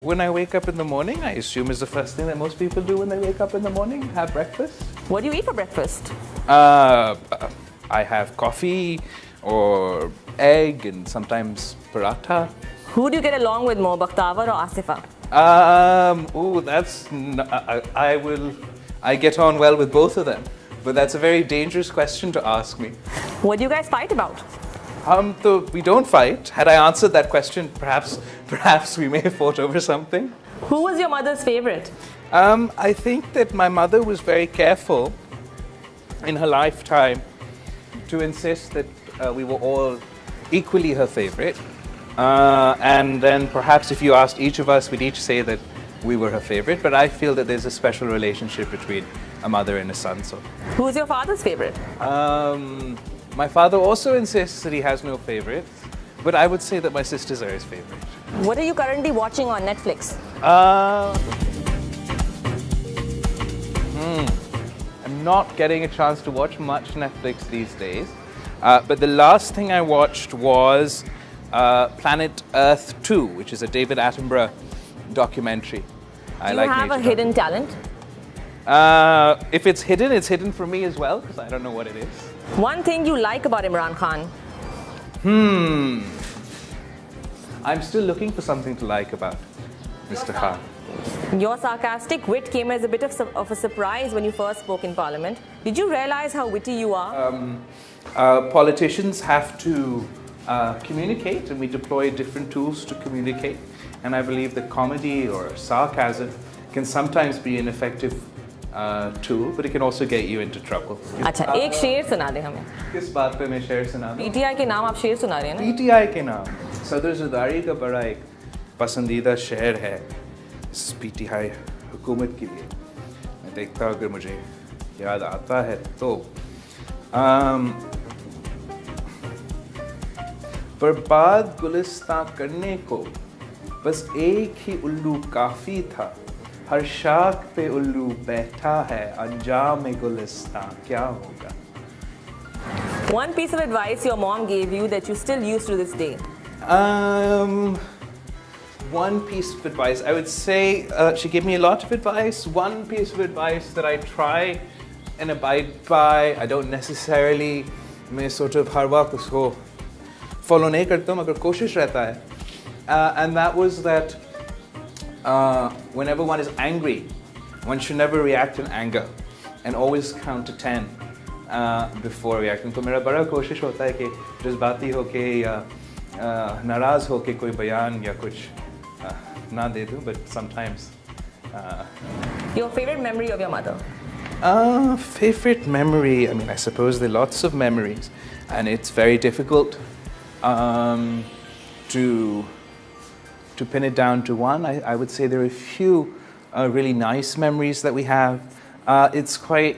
When I wake up in the morning, I assume is the first thing that most people do when they wake up in the morning, have breakfast. What do you eat for breakfast? I have coffee or egg and sometimes paratha. Who do you get along with more, Bakhtavar or Asifa? I get on well with both of them, but that's a very dangerous question to ask me. What do you guys fight about? We don't fight. Had I answered that question, perhaps we may have fought over something. Who was your mother's favorite? I think that my mother was very careful in her lifetime to insist that we were all equally her favorite. And then perhaps if you asked each of us, we'd each say that we were her favorite. But I feel that there's a special relationship between a mother and a son. So, who's your father's favorite? My father also insists that he has no favorites, but I would say that my sisters are his favorite. What are you currently watching on Netflix? I'm not getting a chance to watch much Netflix these days, but the last thing I watched was Planet Earth 2, which is a David Attenborough documentary. Do you have a hidden talent? If it's hidden from me as well, because I don't know what it is. One thing you like about Imran Khan? I'm still looking for something to like about Mr. Khan. Your sarcastic wit came as a bit of a surprise when you first spoke in Parliament. Did you realize how witty you are? Politicians have to communicate, and we deploy different tools to communicate. And I believe that comedy or sarcasm can sometimes be an effective tool, but it can also get you into trouble. अच्छा, एक शेर सुना दे हमें. किस बात पे मैं शेर सुना दूं? PTI के नाम आप शेर सुना रहे हैं ना? PTI के नाम. सदर ज़रदारी का बड़ा एक पसंदीदा शेर है इस PTI हुकूमत के लिए. मैं देखता हूँ अगर मुझे याद आता है तो बर्बाद गुलिस्तां करने को बस एक ही उल्लू काफ़ी था. हर शाख पे उल्लू बैठा है अंजाम गुलिस्तां क्या होगा. One piece of advice your mom gave you that you still use to this day. One piece of advice. I would say she gave me a lot of advice. One piece of advice that I try and abide by. I don't necessarily मैं sort of हर वक्त उसको follow नहीं करता हूँ, मगर कोशिश रहता है. And that was that whenever one is angry, one should never react in anger and always count to 10 before reacting. तो मेरा बड़ा कोशिश होता है कि जज्बाती होके या नाराज़ होके कोई बयान या कुछ ना दे दूँ, but sometimes. Your favorite memory of your mother? Favorite memory, I mean, I suppose there are lots of memories, and it's very difficult to pin it down to one. I would say there are a few really nice memories that we have. It's quite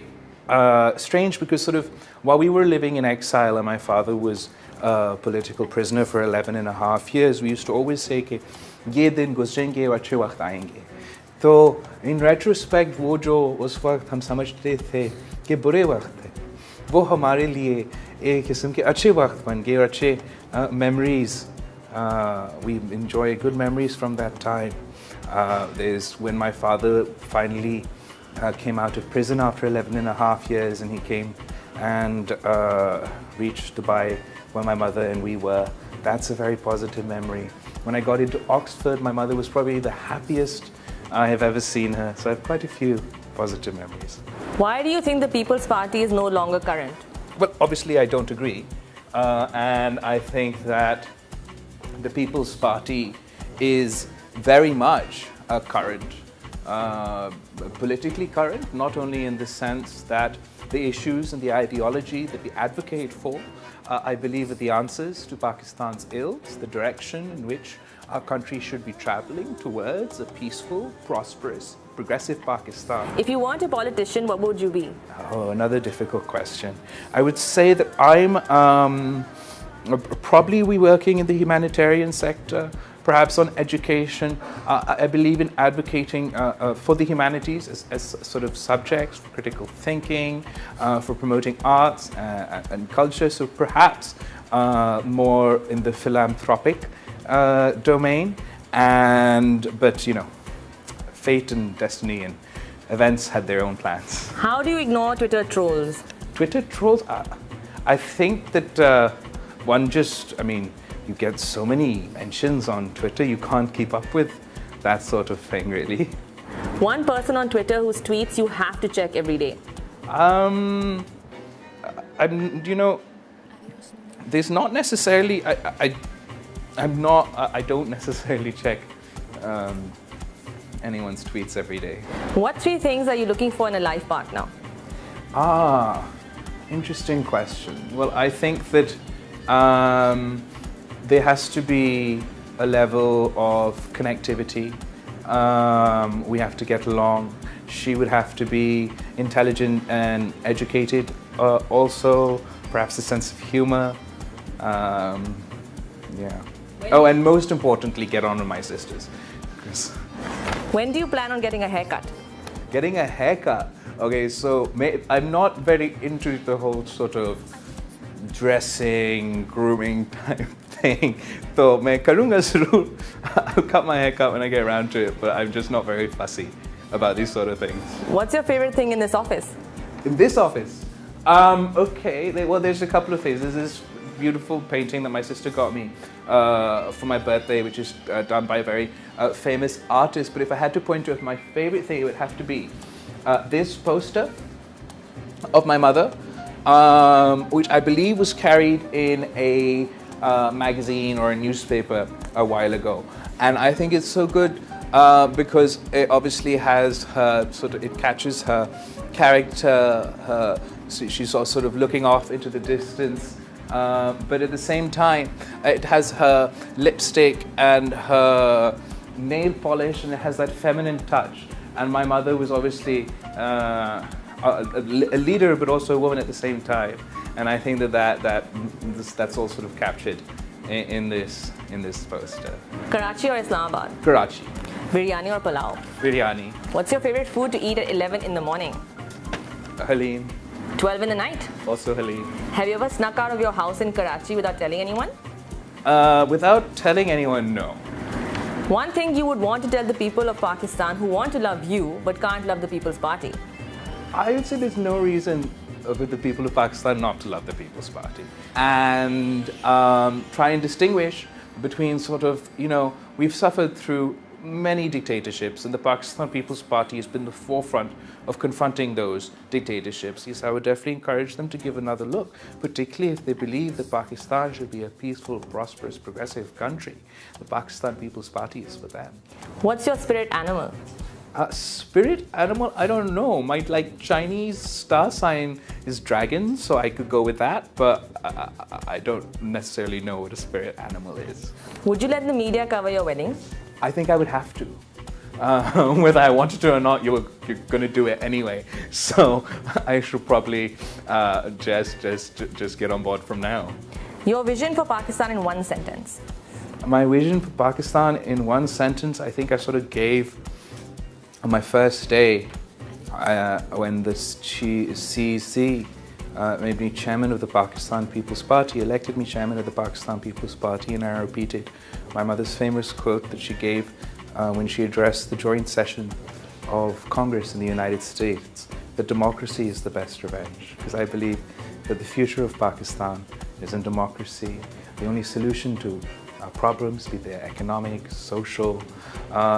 strange because sort of while we were living in exile and my father was a political prisoner for 11.5 years, we used to always say कि ये दिन गुज़रेंगे और अच्छे वक्त आएंगे. तो in retrospect वो जो उस वक्त हम समझते थे कि बुरे वक्त थे, वो हमारे लिए एक किस्म के अच्छे वक्त बन गए और अच्छे memories. We enjoy good memories from that time. There's when my father finally came out of prison after 11.5 years, and he came and reached Dubai where my mother and we were. That's a very positive memory. When I got into Oxford, my mother was probably the happiest I have ever seen her. So I have quite a few positive memories. Why do you think the People's Party is no longer current? Well, obviously I don't agree. And I think that the People's Party is very much current, politically current, not only in the sense that the issues and the ideology that we advocate for, I believe are the answers to Pakistan's ills, the direction in which our country should be traveling towards a peaceful, prosperous, progressive Pakistan. If you weren't a politician, what would you be? Oh, another difficult question. I would say that I'm probably working in the humanitarian sector, perhaps on education. I believe in advocating for the humanities as sort of subjects, for critical thinking, for promoting arts and culture. So perhaps more in the philanthropic domain. But you know, fate and destiny and events had their own plans. How do you ignore Twitter trolls? Twitter trolls, I think that I mean, you get so many mentions on Twitter, you can't keep up with that sort of thing, really. One person on Twitter whose tweets you have to check every day. You know, there's not necessarily, I don't necessarily check anyone's tweets every day. What 3 things are you looking for in a life partner? Interesting question. Well, I think that there has to be a level of connectivity. We have to get along. She would have to be intelligent and educated. Also, perhaps a sense of humor. Yeah. Oh, and most importantly, get on with my sisters. When do you plan on getting a haircut? Getting a haircut? Okay, so I'm not very into the whole sort of dressing, grooming type thing. So I'll cut my haircut when I get around to it, but I'm just not very fussy about these sort of things. What's your favorite thing in this office? In this office? Okay, well, there's a couple of things. There's this beautiful painting that my sister got me for my birthday, which is done by a very famous artist. But if I had to point to my favorite thing, it would have to be this poster of my mother, which I believe was carried in a magazine or a newspaper a while ago. And I think it's so good because it obviously has her it catches her character. She's sort of looking off into the distance, but at the same time, it has her lipstick and her nail polish, and it has that feminine touch. And my mother was obviously a leader, but also a woman at the same time. And I think that's all sort of captured in this poster. Karachi or Islamabad? Karachi. Biryani or pulao? Biryani. What's your favorite food to eat at 11 in the morning? Halim. 12 in the night? Also Halim. Have you ever snuck out of your house in Karachi without telling anyone? Without telling anyone, no. One thing you would want to tell the people of Pakistan who want to love you but can't love the People's Party? I would say there's no reason with the people of Pakistan not to love the People's Party. And try and distinguish between sort of, you know, we've suffered through many dictatorships, and the Pakistan People's Party has been the forefront of confronting those dictatorships. Yes, I would definitely encourage them to give another look, particularly if they believe that Pakistan should be a peaceful, prosperous, progressive country. The Pakistan People's Party is for them. What's your spirit animal? Spirit animal? I don't know. My Chinese star sign is dragon, so I could go with that, but I don't necessarily know what a spirit animal is. Would you let the media cover your wedding? I think I would have to. Whether I wanted to or not, you're going to do it anyway. So I should probably just get on board from now. Your vision for Pakistan in one sentence? My vision for Pakistan in one sentence, I think I sort of gave on my first day when the CEC made me chairman of the Pakistan People's Party, elected me chairman of the Pakistan People's Party, and I repeated my mother's famous quote that she gave when she addressed the joint session of Congress in the United States, that democracy is the best revenge. Because I believe that the future of Pakistan is in democracy. The only solution to our problems, be they economic, social,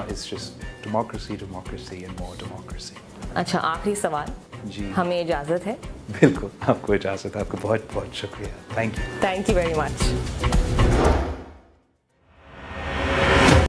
is just democracy, democracy and more democracy. अच्छा, आखिरी सवाल जी हमें इजाज़त है? बिल्कुल, आपको इजाज़त है। आपको बहुत बहुत शुक्रिया। Thank you. Thank you very much.